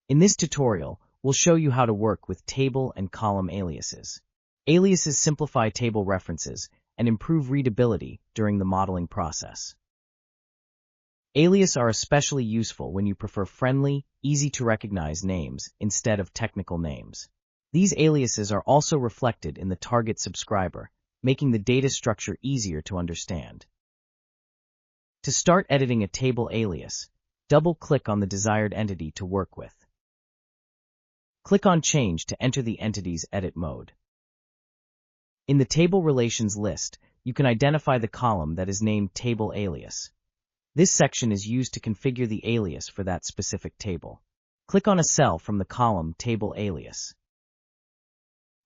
In this tutorial, we'll show you how to work with table and column aliases. Aliases simplify table references and improve readability during the modeling process. Aliases are especially useful when you prefer friendly, easy-to-recognize names instead of technical names. These aliases are also reflected in the target subscriber, making the data structure easier to understand. To start editing a table alias, double-click on the desired entity to work with. Click on Change to enter the entity's edit mode. In the Table Relations list, you can identify the column that is named Table Alias. This section is used to configure the alias for that specific table. Click on a cell from the column Table Alias.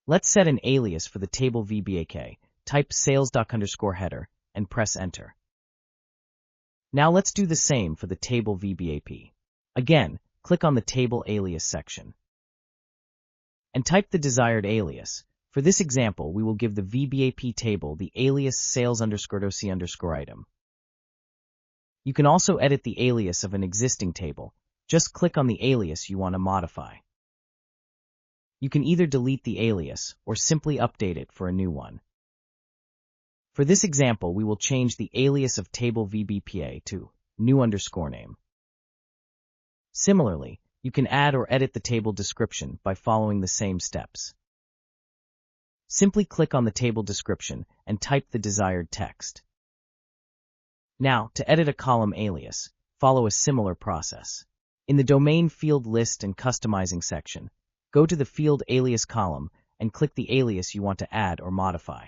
Let's set an alias for the table VBAK, type sales_header, and press Enter. Now let's do the same for the table VBAP. Again, click on the Table Alias section and type the desired alias. For this example, we will give the VBAP table the alias sales_OC_item. You can also edit the alias of an existing table. Just click on the alias you want to modify. You can either delete the alias or simply update it for a new one. For this example, we will change the alias of table VBPA to new_name. Similarly, you can add or edit the table description by following the same steps. Simply click on the table description and type the desired text. Now, to edit a column alias, follow a similar process. In the Domain Field List and Customizing section, go to the Field Alias column and click the alias you want to add or modify.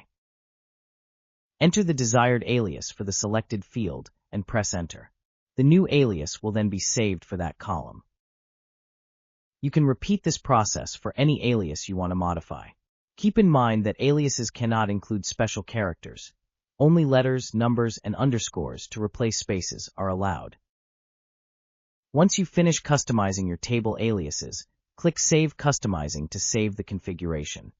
Enter the desired alias for the selected field and press Enter. The new alias will then be saved for that column. You can repeat this process for any alias you want to modify. Keep in mind that aliases cannot include special characters. Only letters, numbers, and underscores to replace spaces are allowed. Once you finish customizing your table aliases, click Save Customizing to save the configuration.